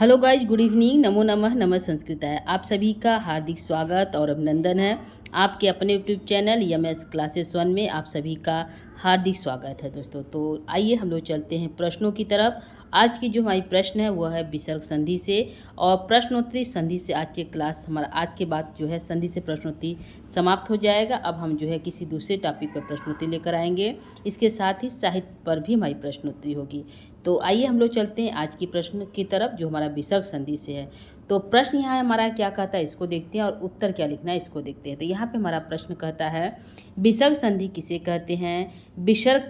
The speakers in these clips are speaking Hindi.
Hello guys, good evening. नमो नमः, नमः संस्कृताय। आप सभी का हार्दिक स्वागत और अभिनंदन है आपके अपने यूट्यूब चैनल यमएस क्लासेस 1 में। आप सभी का हार्दिक स्वागत है दोस्तों। तो आइए हम लोग चलते हैं प्रश्नों की तरफ। आज की जो हमारी प्रश्न है वह है विसर्ग संधि से और प्रश्नोत्तरी संधि से। आज के क्लास हमारा आज के बाद जो है संधि से प्रश्नोत्तरी समाप्त हो जाएगा। अब हम जो है किसी दूसरे टॉपिक पर प्रश्नोत्तरी लेकर आएंगे। इसके साथ ही साहित्य पर भी हमारी प्रश्नोत्तरी होगी। तो आइए हम लोग चलते हैं आज की प्रश्न की तरफ जो हमारा विसर्ग संधि से है। तो प्रश्न यहाँ हमारा क्या कहता है इसको देखते हैं और उत्तर क्या लिखना है इसको देखते हैं। तो यहाँ पे हमारा प्रश्न कहता है विसर्ग संधि किसे कहते हैं। विसर्ग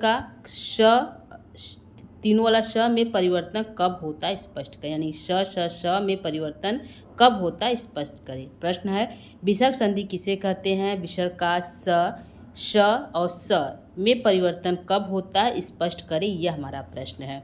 का तीनों वाला श में परिवर्तन कब होता है स्पष्ट करें। यानी श में परिवर्तन कब होता है स्पष्ट करें। प्रश्न है विसर्ग संधि किसे कहते हैं। विसर्ग का श और स में परिवर्तन कब होता है स्पष्ट करें, यह हमारा प्रश्न है।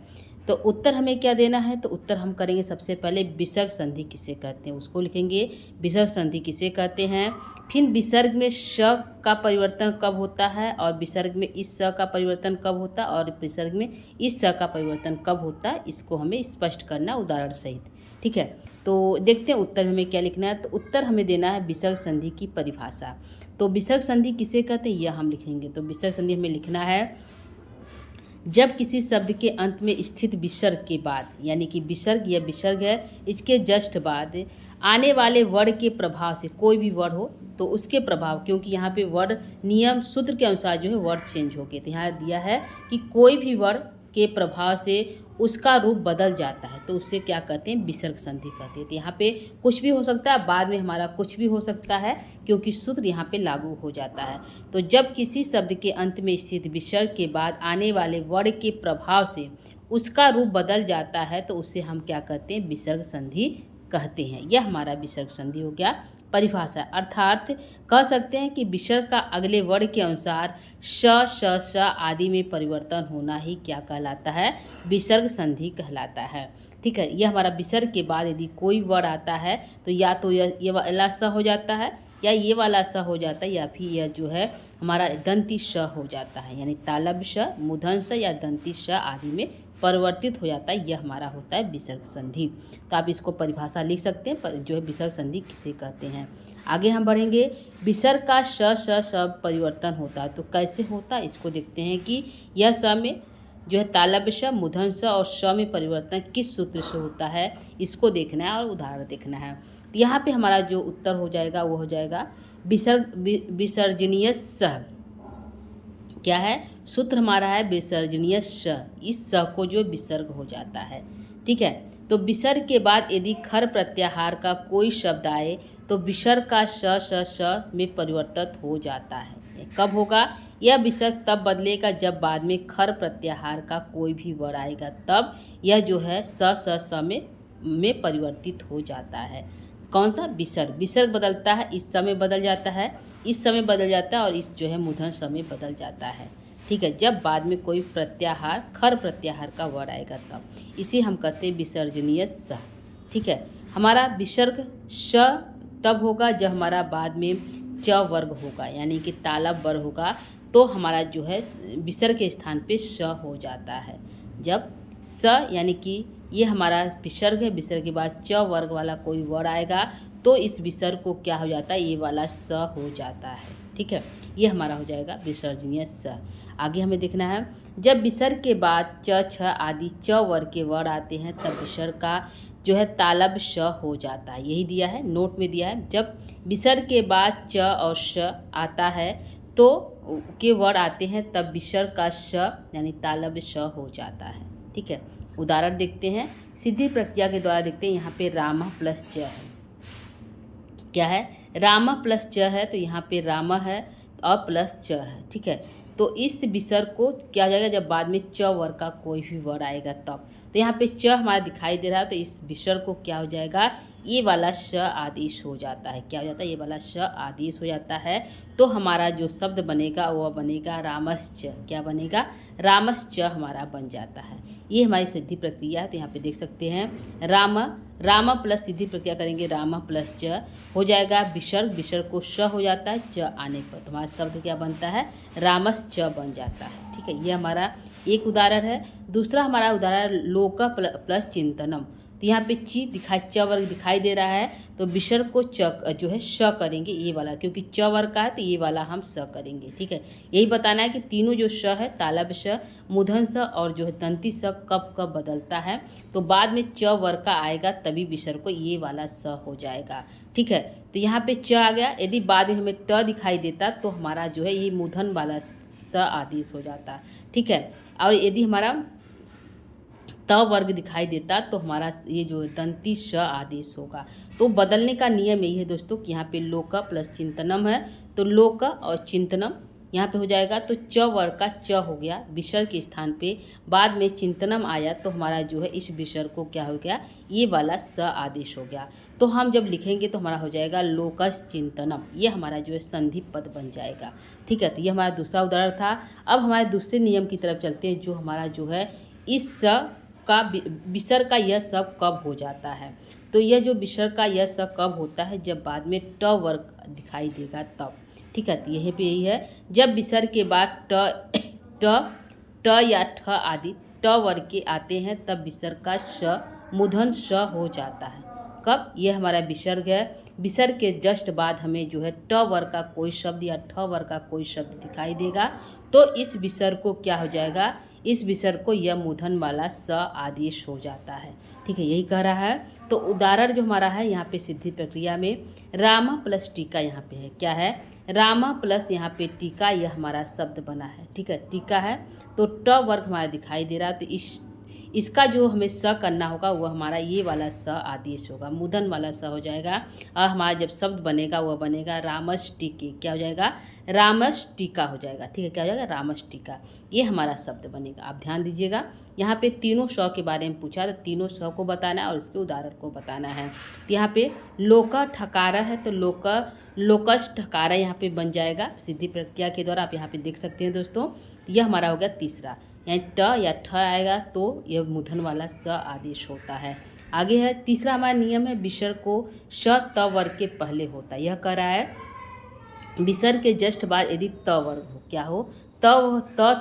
तो उत्तर हमें क्या देना है। तो उत्तर हम करेंगे सबसे पहले विसर्ग संधि किसे कहते हैं उसको लिखेंगे। विसर्ग संधि किसे कहते हैं। फिर विसर्ग में श का परिवर्तन कब होता है और विसर्ग में इस स का परिवर्तन कब होता है और विसर्ग में इस स का परिवर्तन कब होता है, इसको हमें स्पष्ट करना उदाहरण सहित। ठीक है, तो देखते हैं उत्तर हमें क्या लिखना है। तो उत्तर हमें देना है विसर्ग संधि की परिभाषा। तो विसर्ग संधि किसे कहते हैं यह हम लिखेंगे। तो विसर्ग संधि हमें लिखना है जब किसी शब्द के अंत में स्थित विसर्ग के बाद, यानी कि विसर्ग या विसर्ग है इसके जस्ट बाद आने वाले वर्ण के प्रभाव से, कोई भी वर्ण हो तो उसके प्रभाव, क्योंकि यहाँ पे वर्ण नियम सूत्र के अनुसार जो है वर्ण चेंज हो गए। तो यहाँ दिया है कि कोई भी वर्ण के प्रभाव से उसका रूप बदल जाता है तो उससे क्या कहते हैं विसर्ग संधि कहते हैं। तो यहाँ पे कुछ भी हो सकता है, बाद में हमारा कुछ भी हो सकता है क्योंकि सूत्र यहाँ पे लागू हो जाता है। तो जब किसी शब्द के अंत में स्थित विसर्ग के बाद आने वाले वर्ण के प्रभाव से उसका रूप बदल जाता है तो उसे हम क्या कहते हैं विसर्ग संधि कहते हैं। यह हमारा विसर्ग संधि हो गया परिभाषा। अर्थात कह सकते हैं कि विसर्ग का अगले वर्ण के अनुसार श आदि में परिवर्तन होना ही क्या कहलाता है विसर्ग संधि कहलाता है। ठीक है, यह हमारा विसर्ग के बाद यदि कोई वर्ण आता है तो या तो ये वाला स हो जाता है या ये वाला स हो जाता है या फिर यह जो है हमारा दंती श हो जाता है, यानी तालब श, मूर्धन्य श या दंती श आदि में परिवर्तित हो जाता है। यह हमारा होता है विसर्ग संधि। तो आप इसको परिभाषा लिख सकते हैं पर जो है विसर्ग संधि किसे कहते हैं। आगे हम बढ़ेंगे। विसर्ग का श परिवर्तन होता है तो कैसे होता है इसको देखते हैं कि यह स में जो है तालब श, मूर्धन्य श और श में परिवर्तन किस सूत्र से होता है इसको देखना है और उदाहरण देखना है। तो यहाँ पे हमारा जो उत्तर हो जाएगा वो हो जाएगा विसर्जनीय स। क्या है सूत्र हमारा है विसर्जनीय श। इस स को जो विसर्ग हो जाता है। ठीक है, तो विसर्ग के बाद यदि खर प्रत्याहार का कोई शब्द आए तो विसर्ग का श में परिवर्तित हो जाता है। कब होगा यह विसर्ग तब बदलेगा जब बाद में खर प्रत्याहार का कोई भी वर्ण आएगा, तब यह जो है स में परिवर्तित हो जाता है। कौन सा विसर्ग बदलता है, इस समय बदल जाता है, इस समय बदल जाता है और इस जो है मूर्धन्य समय बदल जाता है। ठीक है, जब बाद में कोई प्रत्याहार खर प्रत्याहार का वर्ण आएगा तब इसे हम कहते हैं विसर्जनीय स। ठीक है, हमारा विसर्ग श तब होगा जब हमारा बाद में च वर्ग होगा, यानी कि तालब वर्ग होगा तो हमारा जो है विसर्ग के स्थान पे श हो जाता है। जब स यानी कि ये हमारा विसर्ग है, विसर्ग के बाद च वर्ग वाला कोई वर्ण आएगा तो इस विसर्ग को क्या हो जाता है ये वाला स हो जाता है। ठीक है, ये हमारा हो जाएगा विसर्जनीय स। आगे हमें देखना है जब विसर्ग के बाद च छ आदि च वर्ग के वर्ण आते हैं तब विसर्ग का जो है तालब श हो जाता है। यही दिया है, नोट में दिया है। जब विसर्ग के बाद च और श आता है तो के वर्ण आते हैं तब विसर्ग का श यानी तालब श हो जाता है। ठीक है, उदाहरण देखते हैं सिद्धि प्रक्रिया के द्वारा देखते हैं। यहाँ पे राम प्लस च है। क्या है राम प्लस च है तो यहाँ पे राम है और प्लस च है। ठीक है, तो इस विसर्ग को क्या हो जाएगा जब बाद में च वर्ग का कोई भी वर्ण आएगा तब। तो यहाँ पे च हमारा दिखाई दे रहा है तो इस विसर्ग को क्या हो जाएगा ये वाला श आदेश हो जाता है। क्या हो जाता है ये वाला श आदेश हो जाता है। तो हमारा जो शब्द बनेगा वह बनेगा रामश्च। क्या बनेगा रामश्च हमारा बन जाता है। ये हमारी सिद्धि प्रक्रिया है। तो यहाँ पे देख सकते हैं राम प्लस सिद्धि प्रक्रिया करेंगे राम प्लस च हो जाएगा विसर्ग को श हो जाता है च आने पर तो हमारा शब्द क्या बनता है रामश्च बन जाता है। ठीक है, ये हमारा एक उदाहरण है। दूसरा हमारा उदाहरण लोक प्लस चिंतनम। तो यहाँ पे ची दिखाई च वर्ग दिखाई दे रहा है, तो विसर्ग को च जो है श करेंगे ये वाला, क्योंकि च वर्ग का है तो ये वाला हम स करेंगे। ठीक है, यही बताना है कि तीनों जो श है तालव्य श, मूर्धन्य स और जो है दंती स कब कब बदलता है, तो बाद में च वर्ग का आएगा तभी विसर्ग को ये वाला स हो जाएगा। ठीक है, तो यहाँ पे च आ गया, यदि बाद में हमें ट दिखाई देता तो हमारा जो है ये मूर्धन्य वाला स आदेश हो जाता। ठीक है, और यदि हमारा त वर्ग दिखाई देता तो हमारा ये जो दंती श आदेश होगा। तो बदलने का नियम यही है दोस्तों कि यहाँ पे लोक प्लस चिंतनम है, तो लोक और चिंतनम यहाँ पे हो जाएगा, तो च वर्ग का च हो गया विसर्ग के स्थान पे, बाद में चिंतनम आया तो हमारा जो है इस विसर्ग को क्या हो गया, ये वाला स आदेश हो गया। तो हम जब लिखेंगे तो हमारा हो जाएगा लोकस चिंतनम, ये हमारा जो है संधि पद बन जाएगा। ठीक है, तो ये हमारा दूसरा उदाहरण था। अब हमारे दूसरे नियम की तरफ चलते हैं, जो हमारा जो है इस स का विसर्ग का यह सब कब हो जाता है। तो यह जो विसर्ग का यह सब कब होता है, जब बाद में ट वर्ग दिखाई देगा तब। ठीक है, तो यहीं पे यही है, जब विसर्ग के बाद ट या ठ आदि ट वर्ग के आते हैं तब विसर्ग का श मूर्धन्य श हो जाता है। कब, यह हमारा विसर्ग है, विसर्ग के जस्ट बाद हमें जो है ट वर्ग का कोई शब्द या ठ वर्ग का कोई शब्द दिखाई देगा तो इस विसर्ग को क्या हो जाएगा, इस विसर्ग को यह मूर्धन्य वाला स आदेश हो जाता है। ठीक है, यही कह रहा है। तो उदाहरण जो हमारा है यहाँ पे सिद्धि प्रक्रिया में रामा प्लस टीका, यहाँ पे है क्या है, रामा प्लस यहाँ पे टीका, यह हमारा शब्द बना है। ठीक है, टीका है तो ट वर्ग हमारा दिखाई दे रहा है, तो इसका जो हमें स करना होगा वह हमारा ये वाला स आदेश होगा, मूर्धन्य वाला स हो जाएगा। और हमारा जब शब्द बनेगा वह बनेगा रामस टीके, क्या हो जाएगा, रामस टीका हो जाएगा। ठीक है, क्या हो जाएगा, रामस टीका, ये हमारा शब्द बनेगा। आप ध्यान दीजिएगा, यहाँ पे तीनों स के बारे में पूछा, तो तीनों स को बताना है और इसके उदाहरण को बताना है। तो यहाँ पे लोका ठकारा है, तो लोकस ठकारा यहाँ पे बन जाएगा सिद्धि प्रक्रिया के द्वारा। आप यहाँ पे देख सकते हैं दोस्तों, यह हमारा हो गया तीसरा, यानी ट या ठ आएगा तो यह मूर्धन्य वाला स आदेश होता है। आगे है तीसरा हमारा नियम है, विसर्ग को श त वर्ग के पहले होता है। यह कह रहा है विसर्ग के जस्ट बाद यदि त वर्ग हो, क्या हो, त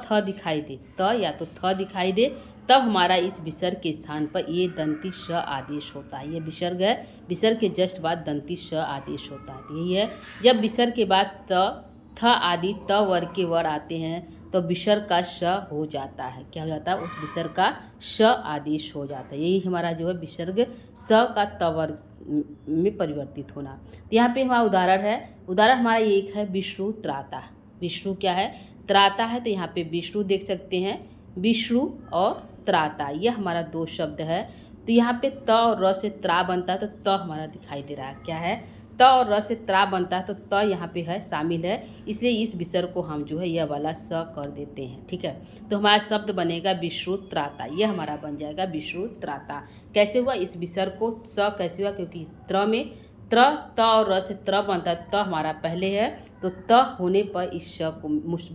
थ दिखाई दे, त या तो थ दिखाई दे, तब हमारा इस विसर्ग के स्थान पर ये दंती श आदेश होता है। ये विसर्ग है, विसर्ग के जस्ट बाद दंती श आदेश होता है। यही है, जब विसर्ग के बाद त थ आदि त वर्ग के वर्ण आते हैं तो विसर्ग का श हो जाता है। क्या हो जाता है, उस विसर्ग का श आदेश हो जाता है। यही हमारा जो है विसर्ग स का त वर्ग में परिवर्तित होना। तो यहाँ पे हमारा उदाहरण है, उदाहरण हमारा एक है विष्णु त्राता। विष्णु क्या है, त्राता है, तो यहाँ पे विष्णु देख सकते हैं, विष्णु और त्राता, यह हमारा दो शब्द है। तो यहाँ पे त और र से त्रा बनता है, तो त हमारा दिखाई दे रहा है, क्या है, त और र से त्रा बनता है, तो त यहाँ पे है शामिल है, इसलिए इस विसर्ग को हम जो है यह वाला स कर देते हैं। ठीक है, तो हमारा शब्द बनेगा विष्णु त्राता, यह हमारा बन जाएगा विष्णु त्राता। कैसे हुआ, इस विसर्ग को स कैसे हुआ, क्योंकि त्र में त और र से त्र बनता है, त हमारा पहले है, तो त होने पर इस श को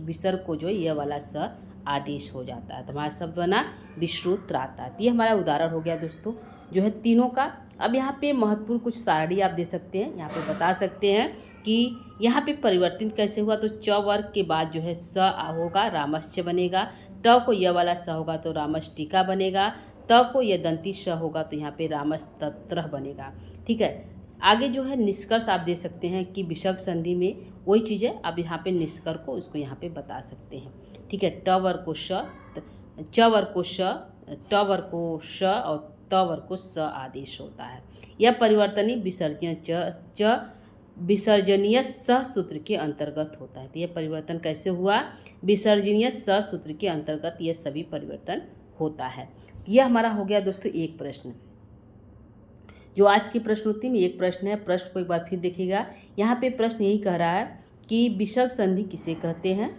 विसर्ग को जो है यह वाला स आदेश हो जाता है। तो हमारा शब्द बना विष्णु त्राता। ये हमारा उदाहरण हो गया दोस्तों जो है तीनों का। अब यहाँ पे महत्वपूर्ण कुछ सारणी आप दे सकते हैं, यहाँ पे बता सकते हैं कि यहाँ पे परिवर्तित कैसे हुआ। तो च वर्ग के बाद जो है स होगा, रामश्च बनेगा, ट को यह वाला स होगा तो रामश टीका बनेगा, त को यह दंती श होगा तो यहाँ पे रामश तत्रह बनेगा। ठीक है, आगे जो है निष्कर्ष आप दे सकते हैं कि विसर्ग संधि में वही चीज़ है, अब यहाँ पे निष्कर्ष को उसको यहाँ पे बता सकते हैं। ठीक है, ट वर्ग को श, च वर्ग को श, ट वर्ग को श और त वर्ग को स आदेश होता है। यह परिवर्तनीय विसर्जनीय स सूत्र के अंतर्गत होता है। तो यह परिवर्तन कैसे हुआ, विसर्जनीय स सूत्र के अंतर्गत यह सभी परिवर्तन होता है। यह हमारा हो गया दोस्तों एक प्रश्न। जो आज की प्रश्नोत्तरी में एक प्रश्न है, प्रश्न को एक बार फिर देखिएगा। यहाँ पे प्रश्न यही कह रहा है कि विसर्ग संधि किसे कहते हैं।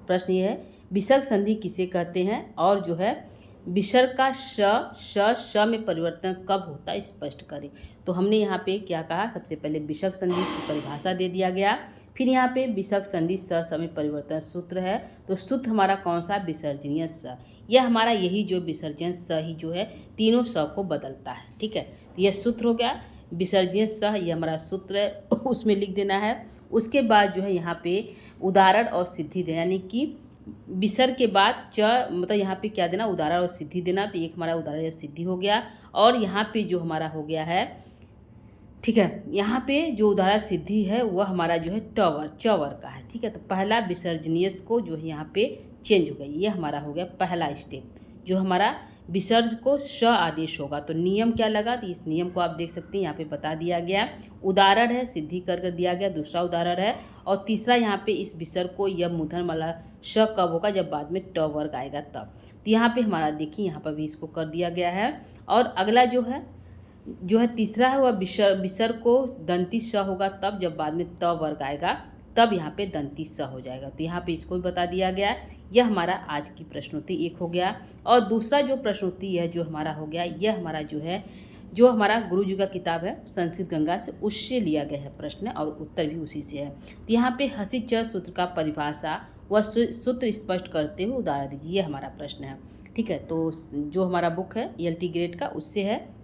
प्रश्न ये है विसर्ग संधि किसे कहते हैं, और जो है विसर्ग का श में परिवर्तन कब होता है स्पष्ट करें। तो हमने यहाँ पे क्या कहा, सबसे पहले विसर्ग संधि की परिभाषा दे दिया गया, फिर यहाँ पे विसर्ग संधि स में परिवर्तन सूत्र है। तो सूत्र हमारा कौन सा, विसर्जनीय स। यह हमारा यही जो विसर्जन स ही जो है तीनों स को बदलता है। ठीक है, तो यह सूत्र हो गया विसर्जनीय स, यह हमारा सूत्र है, उसमें लिख देना है। उसके बाद जो है यहाँ पे उदाहरण और सिद्धि दे, यानी कि विसर्ग के बाद च मतलब यहाँ पे क्या देना, उदाहरण और सिद्धि देना। तो एक हमारा उदाहरण और सिद्धि हो गया। और यहाँ पे जो हमारा हो गया है, ठीक है, यहाँ पे जो उदाहरण सिद्धि है वह हमारा जो है टवर चवर का है। ठीक है, तो पहला विसर्जनीयस को जो है यहाँ पे चेंज हो गया, ये हमारा हो गया पहला स्टेप। जो हमारा विसर्ज को श आदेश होगा, तो नियम क्या लगा, तो इस नियम को आप देख सकते हैं यहाँ पे बता दिया गया। उदाहरण है सिद्धि कर दिया गया, दूसरा उदाहरण है। और तीसरा यहाँ पे इस विसर्ग को यह मूर्धन वाला श कब होगा, जब बाद में ट वर्ग आएगा तब। तो यहाँ पे हमारा देखिए यहाँ पर भी इसको कर दिया गया है। और अगला जो है तीसरा है वह विसर्ग को दंती स होगा तब, जब बाद में त वर्ग आएगा तब यहाँ पे दंती स हो जाएगा। तो यहाँ पे इसको भी बता दिया गया। यह हमारा आज की प्रश्नोत्तरी एक हो गया। और दूसरा जो प्रश्नोत्तरी है जो हमारा हो गया, यह हमारा जो हमारा गुरु जी का किताब है संस्कृत गंगा से, उससे लिया गया है प्रश्न और उत्तर भी उसी से है। तो यहाँ पे हसी च सूत्र का परिभाषा व सूत्र स्पष्ट करते हुए उदाहरण दीजिए, यह हमारा प्रश्न है। ठीक है, तो जो हमारा बुक है ELT ग्रेड का उससे है।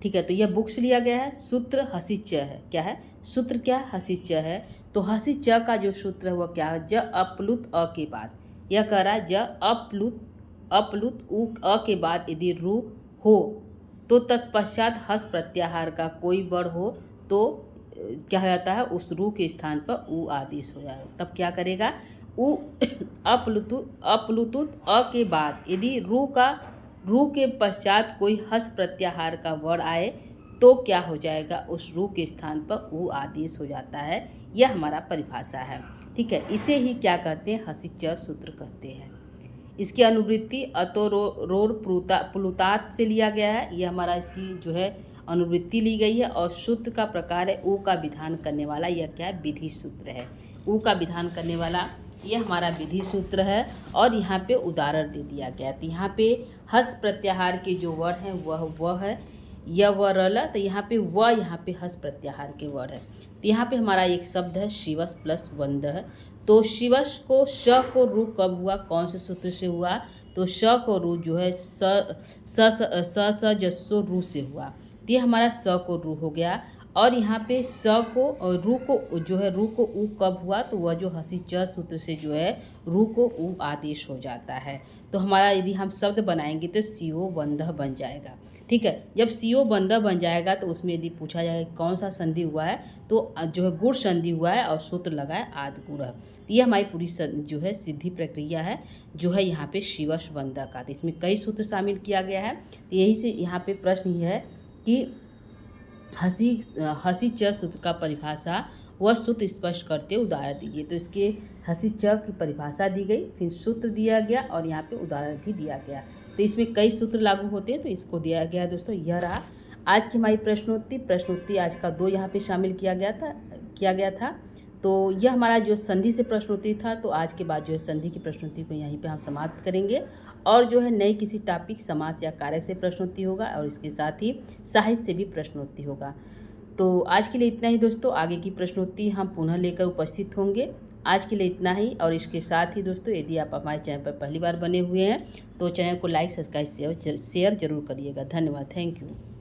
ठीक है, तो यह बुक से लिया गया है। सूत्र हसी च है, क्या है सूत्र, क्या हसी च है। तो हसी च का जो सूत्र है वह क्या है, ज अपलुत अ के बाद, यह कह रहा है ज अपलुत उ अ के बाद यदि रू हो तो तत्पश्चात हस प्रत्याहार का कोई वर्ण हो तो क्या हो जाता है, उस रू के स्थान पर उ आदेश हो जाएगा। तब क्या करेगा, उ अपलुतुत अ के बाद यदि रू के पश्चात कोई हस प्रत्याहार का वर्ण आए तो क्या हो जाएगा, उस रू के स्थान पर उ आदेश हो जाता है। यह हमारा परिभाषा है। ठीक है, इसे ही क्या कहते हैं, हसी च सूत्र कहते हैं। इसकी अनुवृत्ति अतोरोर प्लुतात से लिया गया है। यह हमारा इसकी जो है अनुवृत्ति ली गई है। और सूत्र का प्रकार है उ का विधान करने वाला, यह क्या है, विधि सूत्र है। उ का विधान करने वाला यह हमारा विधि सूत्र है। और यहाँ पे उदाहरण दे दिया गया। तो यहाँ पे हस प्रत्याहार के जो वर्ण हैं वह है य व रल। तो यहाँ पे हस प्रत्याहार के वर्ण है। तो यहाँ पे हमारा एक शब्द है शिवस प्लस वंद है। तो शिवस को श को रू कब हुआ, कौन से सूत्र से हुआ, तो श को रू जो है स जस्सो रू से हुआ। तो ये हमारा स को रू हो गया। और यहाँ पे स को और रू को जो है, रू को उ कब हुआ, तो वह जो हसी च सूत्र से जो है रू को उ आदेश हो जाता है। तो हमारा यदि हम शब्द बनाएंगे तो सीओ बंधह बन जाएगा। ठीक है, जब सीओ बंधह बन जाएगा तो उसमें यदि पूछा जाएगा कौन सा संधि हुआ है, तो जो है गुण संधि हुआ है और सूत्र लगा है आदि गुण। तो ये हमारी पूरी जो है सिद्धि प्रक्रिया है जो है यहाँ पे शिवस बंधह का। तो इसमें कई सूत्र शामिल किया गया है। तो यही से यहाँ पे प्रश्न ये है कि हसी च सूत्र का परिभाषा वह सूत्र स्पष्ट करते उदाहरण दीजिए। तो इसके हसी च की परिभाषा दी गई, फिर सूत्र दिया गया और यहाँ पे उदाहरण भी दिया गया। तो इसमें कई सूत्र लागू होते हैं, तो इसको दिया गया है। दोस्तों यह रहा आज की हमारी प्रश्नोत्तरी आज का 2 यहाँ पे शामिल किया गया था। तो यह हमारा जो संधि से प्रश्नोत्तरी था। तो आज के बाद जो है संधि की प्रश्नोत्तरी को यहीं पे हम समाप्त करेंगे। और जो है नई किसी टॉपिक समास या कारक से प्रश्नोत्तरी होगा और इसके साथ ही साहित्य से भी प्रश्नोत्तरी होगा। तो आज के लिए इतना ही दोस्तों, आगे की प्रश्नोत्तरी हम पुनः लेकर उपस्थित होंगे। आज के लिए इतना ही। और इसके साथ ही दोस्तों, यदि आप हमारे चैनल पर पहली बार बने हुए हैं तो चैनल को लाइक सब्सक्राइब शेयर जरूर करिएगा। धन्यवाद, थैंक यू।